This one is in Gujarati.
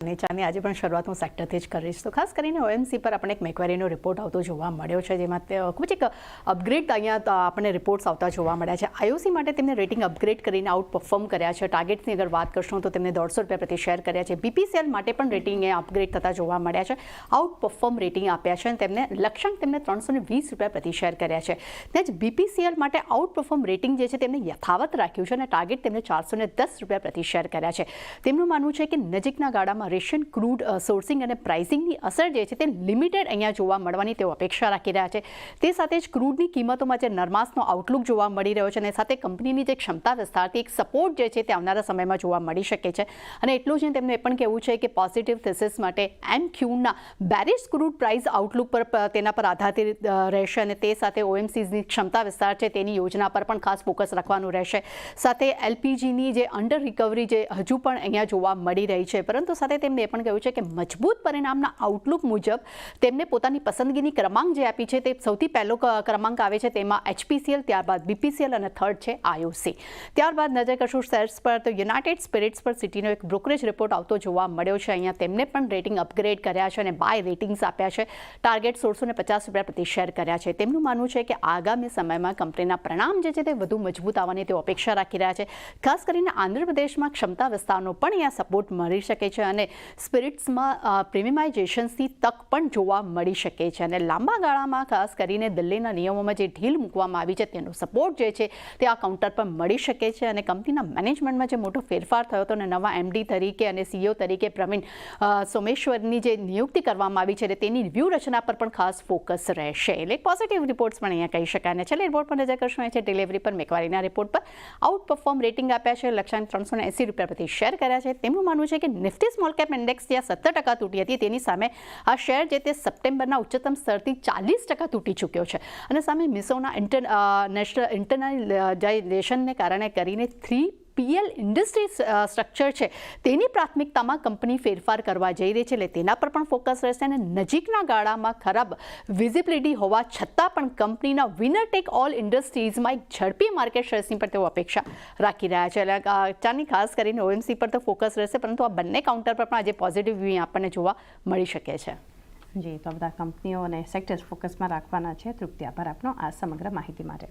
ચાની આજે પણ શરૂઆત હું સેક્ટરથી જ કરીશ તો ખાસ કરીને ઓએમસી પર આપણે એક મેક્વેરીનો રિપોર્ટ આવતો જોવા મળ્યો છે જેમાં ખૂબ જ એક અપગ્રેડ અહીંયા આપણને રિપોર્ટ્સ આવતા જોવા મળ્યા છે આઈઓસી માટે તેમને રેટિંગ અપગ્રેડ કરીને આઉટ પરફોર્મ કર્યા છે ટાર્ગેટની અગર વાત કરશું તો તેમને ₹150 પ્રતિ શેર કર્યા છે બીપીસીએલ માટે પણ રેટિંગ અપગ્રેડ થતા જોવા મળ્યા છે આઉટ પરફોર્મ રેટિંગ આપ્યા છે અને તેમને લક્ષ્યાંક તેમને ₹320 પ્રતિ શેર કર્યા છે ત્યાં જ બીપીસીએલ માટે આઉટ પરફોર્મ રેટિંગ જે છે તેમને યથાવત રાખ્યું છે અને ટાર્ગેટ તેમને ₹410 પ્રતિ શેર કર્યા છે તેમનું માનવું છે કે નજીકના ગાળામાં રશિયન ક્રૂડ સોર્સિંગ અને પ્રાઇસિંગની અસર જે છે તે લિમિટેડ અહીંયા જોવા મળવાની તેઓ અપેક્ષા રાખી રહ્યા છે તે સાથે જ ક્રૂડની કિંમતોમાં જે નરમાશનો આઉટલુક જોવા મળી રહ્યો છે અને સાથે કંપનીની જે ક્ષમતા વિસ્તારથી એક સપોર્ટ જે છે તે આવનારા સમયમાં જોવા મળી શકે છે અને એટલું જ તેમનું એ પણ કહેવું છે કે પોઝિટિવ થિસિસ માટે એમક્યુના બેરિશ ક્રૂડ પ્રાઇસ આઉટલુક પર તેના પર આધારિત રહેશે અને તે સાથે ઓએમસીની ક્ષમતા વિસ્તાર છે તેની યોજના પર પણ ખાસ ફોકસ રાખવાનું રહેશે સાથે એલપીજીની જે અંડર રિકવરી જે હજુ પણ અહીંયા જોવા મળી રહી છે પરંતુ સાથે તેમને એ પણ કહ્યું છે કે મજબૂત પરિણામના આઉટલુક મુજબ તેમને પોતાની પસંદગીની ક્રમાંક જે આપી છે તે સૌથી પહેલો ક્રમાંક આવે છે તેમાં એચપીસીએલ ત્યારબાદ બીપીસીએલ અને થર્ડ છે આઈઓસી ત્યારબાદ નજર કરશું શેર્સ પર તો યુનાઇટેડ સ્પિરિટ્સ પર સિટીનો એક બ્રોકરેજ રિપોર્ટ આવતો જોવા મળ્યો છે અહીંયા તેમને પણ રેટિંગ અપગ્રેડ કર્યા છે અને બાય રેટિંગ્સ આપ્યા છે ટાર્ગેટ ₹150 પ્રતિ શેર કર્યા છે તેમનું માનવું છે કે આગામી સમયમાં કંપનીના પરિણામ જે છે તે વધુ મજબૂત આવવાની તેઓ અપેક્ષા રાખી રહ્યા છે ખાસ કરીને આંધ્રપ્રદેશમાં ક્ષમતા વિસ્તારનો પણ અહીંયા સપોર્ટ મળી શકે છે અને સ્પિરિટ્સમાં પ્રીમિયમાઇઝેશન્સની તક પણ જોવા મળી શકે છે અને લાંબા ગાળામાં ખાસ કરીને દિલ્હીના નિયમોમાં જે ઢીલ મૂકવામાં આવી છે તેનો સપોર્ટ જે છે તે આ કાઉન્ટર પર મળી શકે છે અને કંપનીના મેનેજમેન્ટમાં જે મોટો ફેરફાર થયો હતો અને નવા એમડી તરીકે અને સીઈઓ તરીકે પ્રવીણ સોમેશ્વરની જે નિયુક્તિ કરવામાં આવી છે તેની વ્યૂહરચના પર પણ ખાસ ફોકસ રહેશે એટલે પોઝિટિવ રિપોર્ટ્સ પણ અહીંયા કહી શકાય અને છેલ્લે રિપોર્ટ પર નજર કરશું છે ડિલિવરી પર મેક્વારીના રિપોર્ટ પર આઉટ પરફોર્મ રેટિંગ આપ્યા છે લક્ષ્યાંક ₹380 પ્રતિ શેર કર્યા છે તેમનું માનવું છે કે નિફ્ટી સ્મોલ કેપ ઇન્ડેક્સ જ્યાં 17% તૂટી હતી તેની સામે આ શેર જે તે સપ્ટેમ્બરના ઉચ્ચતમ સ્તરથી 40% તૂટી ચૂક્યો છે અને સામે મિસોના ઇન્ટરનાશનલાઇઝેશનને કારણે કરીને 3PL ઇન્ડસ્ટ્રી સ્ટ્રક્ચર છે તેની પ્રાથમિકતામાં કંપની ફેરફાર કરવા જઈ રહી છે એટલે તેના પર પણ ફોકસ રહેશે અને નજીકના ગાળામાં ખરાબ વિઝિબિલિટી હોવા છતાં પણ કંપનીના વિનર ટેક ઓલ ઇન્ડસ્ટ્રીઝમાં એક ઝડપી માર્કેટ શેર્સની પર તેઓ અપેક્ષા રાખી રહ્યા છે એટલે ચાની ખાસ કરીને ઓએમસી પર તો ફોકસ રહેશે પરંતુ આ બંને કાઉન્ટર પર પણ આજે પોઝિટિવ વ્યૂ આપણને જોવા મળી શકે છે જી તો બધા કંપનીઓ અને સેક્ટર્સ ફોકસમાં રાખવાના છે તૃપ્તિ આભાર આપનો આ સમગ્ર માહિતી માટે